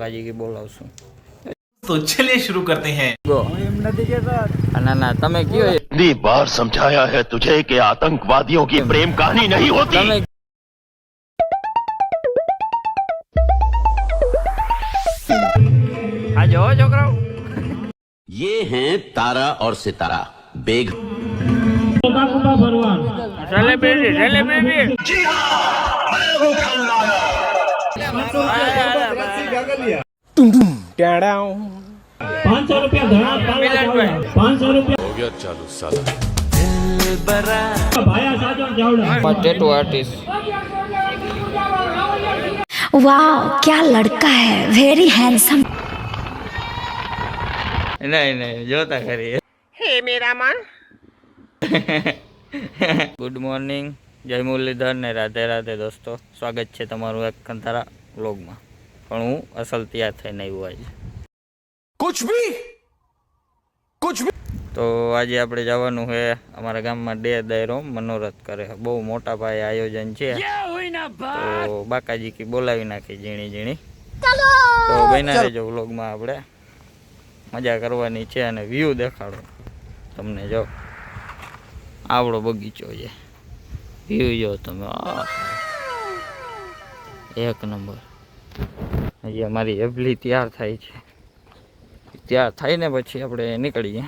बाकाजी की बोलावશું। तो चलिए शुरू करते हैं। गो ना ना तमे क्यों इतनी बार समझाया है तुझे कि आतंकवादियों की प्रेम कहानी नहीं होती। तमे आ जाओ छोकराओ। ये हैं तारा और सितारा बेग। सेलिब्रिटी सेलिब्रिटी ₹500 धड़ा 500 रुपया हो गया चालू साला। भाया साजन जावड़ा टैटू आर्टिस्ट वाह क्या लड़का है, वेरी हैंडसम। नहीं नहीं जोता करिए। हे मेरा माँ गुड मॉर्निंग, जय मुरलीधर ने राधे राधे दोस्तों। स्वागत है तमारू एक कंतारा व्लॉग में। पण हूँ असल तैयार थईने આવ્યો आज। कुछ भी तो आज આપણે જવાનું છે અમારા ગામમાં ડે દાયરો મનોરથ કરે બહુ મોટા પાયે આયોજન છે। તો બાકાજી કી બોલાવી નાખી ઝીણી ઝીણી। તો બન્યા રહેજો વ્લોગમાં, આપણે મજા કરવાની છે અને વ્યૂ દેખાડો તમને। જો આવડો બગીચો છે, વ્યૂ જો તમે, એક નંબર। હજી અમારી એબલી તૈયાર થાય છે, તૈયાર થઈને પછી આપણે નીકળીએ।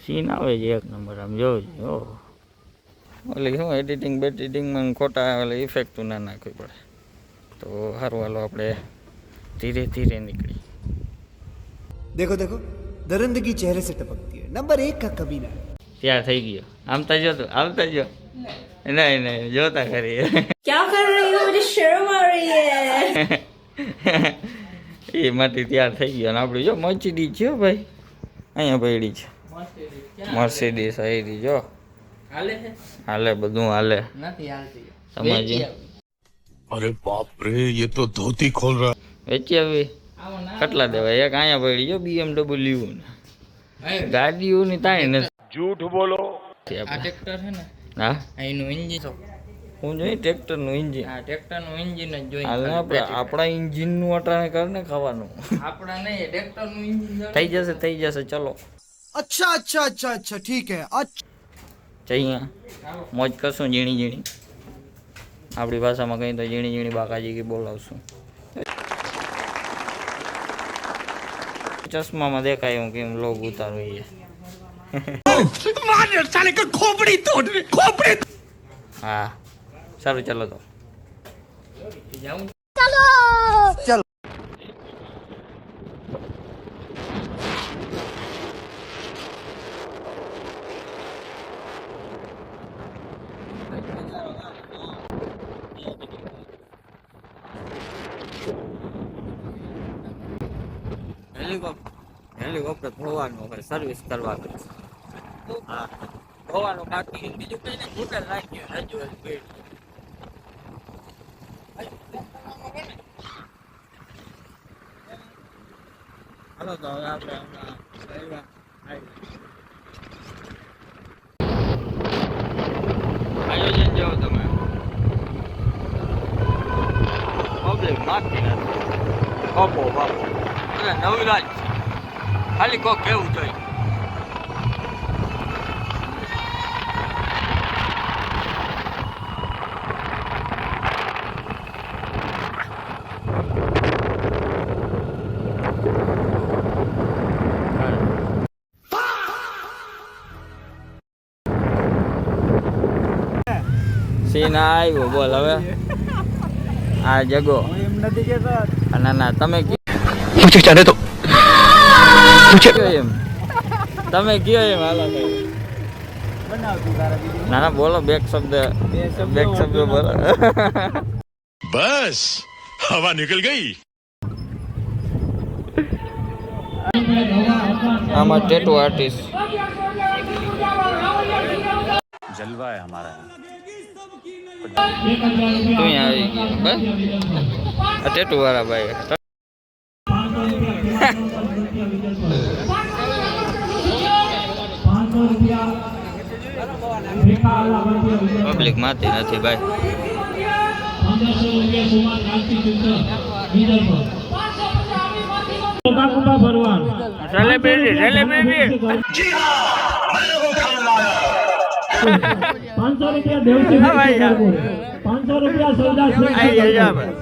सीन आवे છે एक नंबर। आम जो ओली शू एडिटिंग बेडिटिंग में खोटा ओले इफेक्ट ना नाखवी पड़े। तो हारू हालो आपणे धीरे धीरे निकली। देखो देखो दरिंदगी चेहरे से टपकती है, नंबर 1 का कमीना। तैयार थई गयो, आमता जो तो आवता जो। नहीं नहीं जोता करी। क्या कर रही हो, मुझे शर्म आ रही है। ये माटी तैयार थई गयो ने आपणी जो मर्सिडीज छे भाई अहींया पड़ी छे। मर्सिडीज आई जो हाले है, हाले बधुं हाले नथी हालती समझी। अरे बाप रे, ये तो धोती खोल रहा। वेची आवी કેટલા દેવા? એક અહીંયા પડી જો BMW ને ગાડીઓ ની તાણી નથી। झूठ बोलो। આ ટ્રેક્ટર છે ને, હા એનું એન્જિન હું જોઈ ટ્રેક્ટર નું એન્જિન। હા ટ્રેક્ટર નું એન્જિન જ જોઈ। આપણા એન્જિન નું અટાણે કરને ખાવાનું આપણા નહીં, ટ્રેક્ટર નું એન્જિન થઈ જશે ચલો। अच्छा अच्छा अच्छा अच्छा ठीक है। अच्छा જઈએ મોજ કરશું ઝીણી ઝીણી। આપણી ભાષામાં કહીએ તો ઝીણી ઝીણી બાકાજી કી બોલાવશું। ચશ્મામાં દેખાય હું કેમ લોગ ઉતારું એ। હા સારું ચાલો તો જાઉં। હેલિકોપ્ટર ધોવાનું હોય, સર્વિસ કરવાનું। હા ધોવાનું બાકી, બીજું કઈ નહીં, હોટેલ રાખીએ રાજુ। હાલો તો હવે આપણે આયોજન જોવો તમે, પબ્લિક માગતી નથી। બાપો બાપો નવરાજ ખાલી કોક કેવું જોઈએ। સીન આવ્યો બોલ હવે આ જગો ના ના તમે मुझे जाने दो। એમ તમે કયો એમ હાલો ના ના બોલો બેક શબ્દ બોલો। बस हवा निकल गई। આમાં ટેટू आर्टिस्ट जलवा है हमारा। તું અહીંયા આવી ગયો બસ આ ટેટू વાળા ભાઈ। પબ્લિક માતી નથી ભાઈ। 1500 રૂપિયા સુમાન કાંતિ ચિત્ર કાકુબા ભરવાડ સેલિબ્રિટી 500 રૂપિયા દેવસી હા ભાઈ, હા. 500 રૂપિયા સરદાર આઈ ગયા ભાઈ.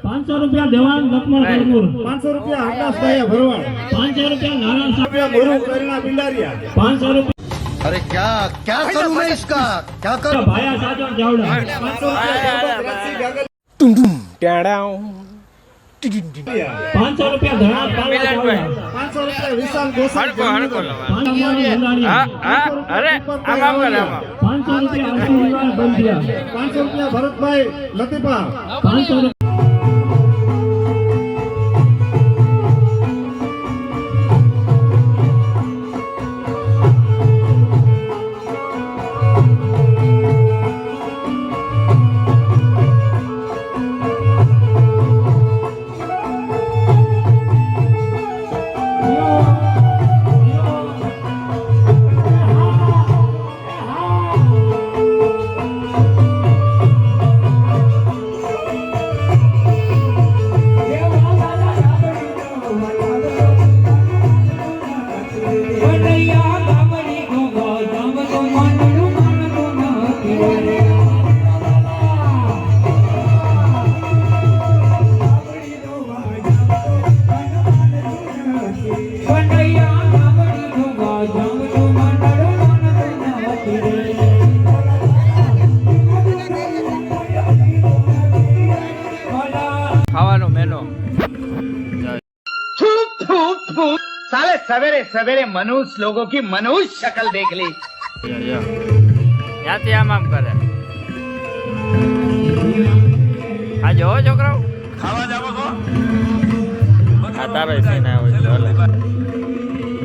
500 રૂપિયા દેવાન લક્ષ્મણ કરમુર 500 રૂપિયા આકાશભાઈ ભરવાડ 500 રૂપિયા નારાયણ સાહેબ ગુરુ કરુણા બિલારિયા 500 રૂપિયા अरे क्या क्या करूं मैं इसका क्या करूं ભાયા સાજણ જાવડા 500 રૂપિયા ધણા પાલા જાવડા 500 રૂપિયા વિશાલ ગોસાઈ હડકો લવા. 500 અરે આમાં કરે આમાં. 500 રૂપિયા અર્જુનભાઈ બંધિયા 500 રૂપિયા ભરતભાઈ લતીફા 500 રૂપિયા ખાવાનો મેનો. साले सवेरे सवेरे मनुष्य लोगों की मनुष्य शक्ल देख ली। ત્યાંથી આમ કરે. આ જો છોકરાઓ આ તારે સીન આવે છે. હાલે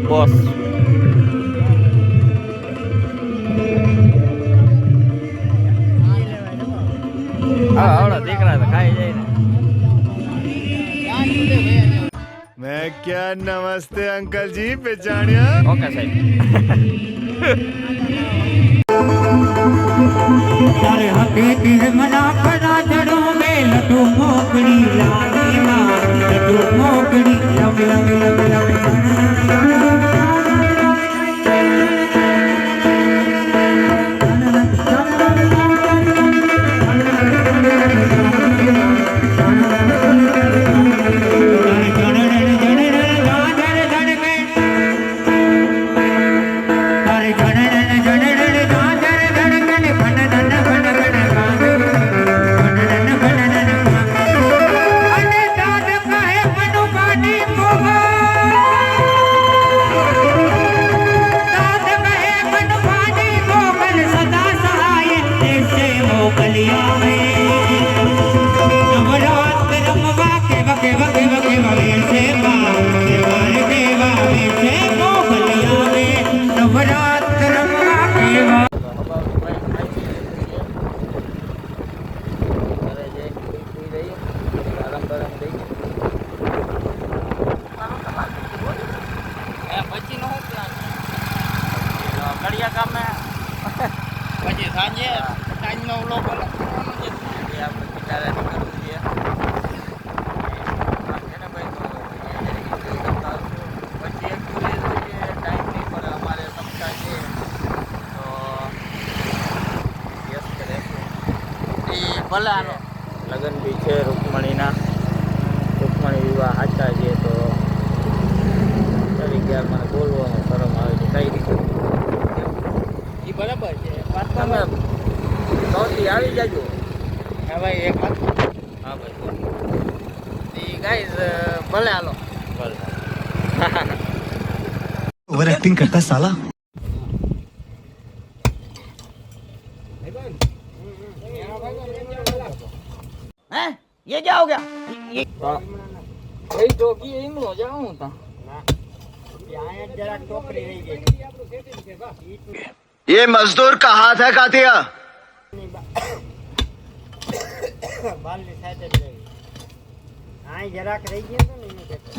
બોસ હા આવડા દીકરા તો ખાઈ જાય ને. मैं क्या नमस्ते अंकल जी पहचानिया ઓકે સાહેબ. તારે હકે તીર મના પડા જડો મે લટુ મોકડી લાગે માં લટુ મોકડી લવ લવ લવ પછી સાંજે સાંજનો વ્લોગ કરવાનો છે. આપણે બિચારા કરવું છે. પછી એકચ્યુઅલી ટાઈમ નહીં પડે અમારે સપ્તાહ છે તો વ્યસ્ત રહેશું. એ ભલે આનો લગ્ન બી છે રૂકમણીના. રૂકમણી વિવાહ સાચા છે તો તરીકે મને બોલવામાં શરમ આવે છે. કઈ રીતે એ બરાબર છે. તમે સૌથી આવી જાજો. હા ભાઈ એક વાત. હા ભાઈ એ ગાઈઝ ભલે હાલો. ભલે ओवर एक्टिंग करता साला हैं ये क्या हो गया? ये तो की इमलो जाऊं ता ये मजदूर का हाथ है कातिया જરાક રહી ગયા તો ને એને કહેતો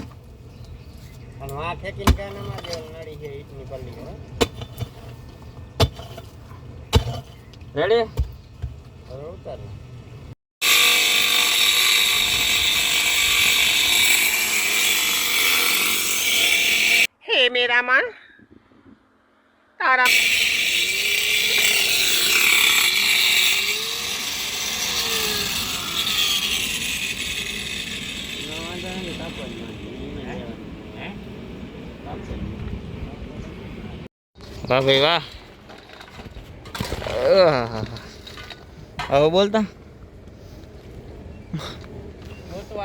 પણ આ ફેંકીને કાનામાં જે નડી છે ઈટની પલ્લી હવે રેડી ઉતાર मेरा मन तारा વાહ ભાઈ વાહ. હવે બોલતા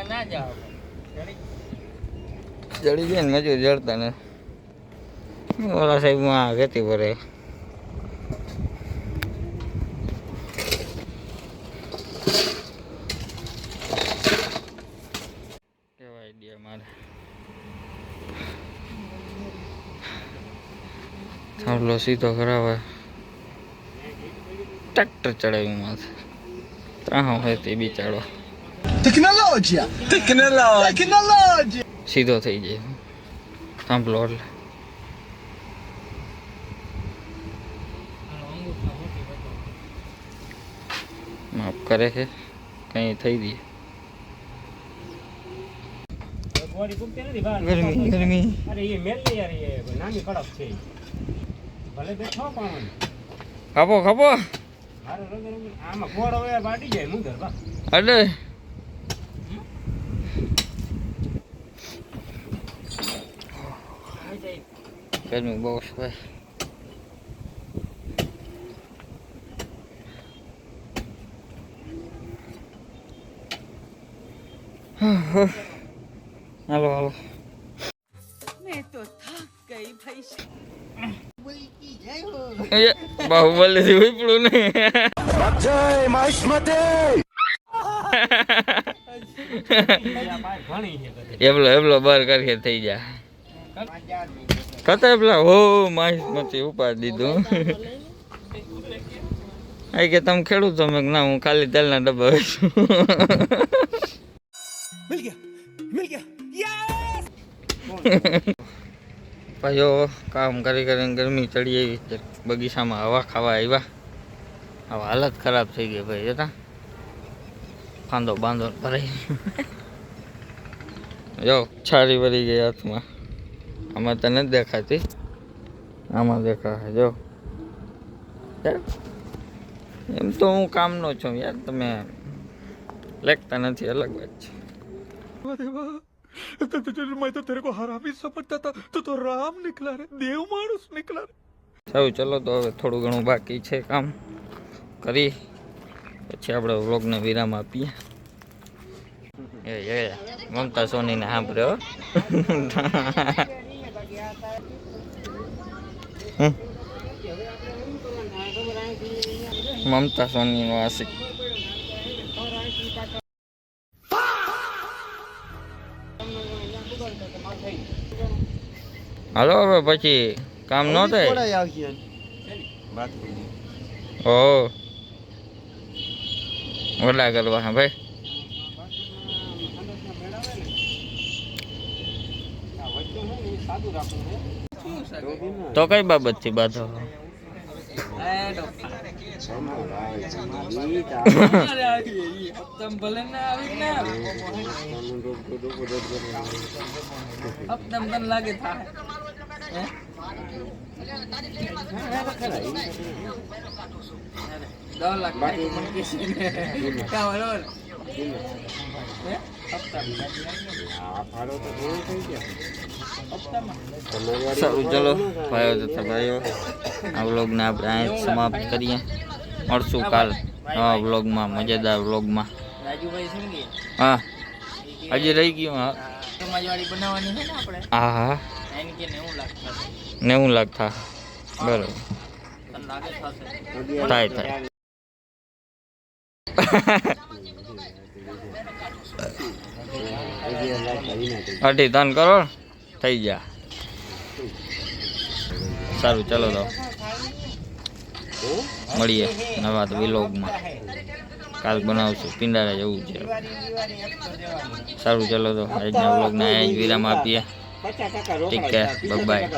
ના જાઓ જડી જાય ને મજૂર જડતા ને ઓલા સાહેબ માં ખેતી ભરે કેવા આઈડિયા મારે થાંભલો સીધો કરાવે ટ્રેક્ટર ચડાવ્યું માથે ત્રાહ હોય તે બિચારો સીધો થઈ જાય થાંભલો એટલે માફ કરે છે કઈ થઈ દે ગરમી ગરમી અરે એ મેલ નહીં યાર એ નાની કડક છે ભલે બેઠો પણ ખાપો ખાપો હારો રગર આમાં ગોળ હવે બાટી જાય મુંદર બા અડે ગરમી બહુ છે ભાઈ હાલો હાલો બાહુબલી થી ઉપડું નહીં એવલો એવલો બાર કરીએ થઈ જાય કતા પેલા હો માહિસ માંથી ઉપાડી દીધું આ કે તમે ખેડૂત છો મેં ના હું ખાલી તેલના ડબ્બા વેચું ભાઈઓ કામ કરી કરીને ગરમી ચડી આવી બગીચામાં હવા ખાવા આવ્યા હવે હાલત ખરાબ થઈ ગઈ ભાઈ જતા કાંદો બાંધો ભરાઈ જો છારી ભરી ગઈ હાથમાં આમાં તો નથી દેખાતી આમાં દેખાય જો એમ તો હું કામનો છું યાર તમે લેખતા નથી અલગ વાત છે मैं तो तेरे को हरामी समझता था तो राम निकला रे देव मानुस निकला रे સારું ચલો તો હવે થોડું ઘણું બાકી છે કામ કરી પછી આપણે વ્લોગને વિરામ આપીએ એ મમતા સોનીને સાંભળ્યો મમતા સોનીનો આશિક હાલો હવે પછી કામ ન થાય ઓ ઓલા કરવા હા ભાઈ તો કઈ બાબત થી બાધો સારું ચલો ભાઈઓ તથા ભાઈઓ આ વ્લોગને આપણે અહીં સમાપ્ત કરીએ મળશું કાલ નવા વ્લોગમાં મજેદાર વ્લોગમાં હા હજી રહી ગયું હા હા હા 90 લાખ થા બરોબર થાય થાય અઢી 3 કરોડ થઈ ગયા સારું ચલો તો મળીએ નવા વ્લોગમાં કાલ બનાવશું પિંડારા જવું છે સારું ચલો તો આજના વ્લોગને અહીં વિરામ આપીએ ઠીક છે બાય બાય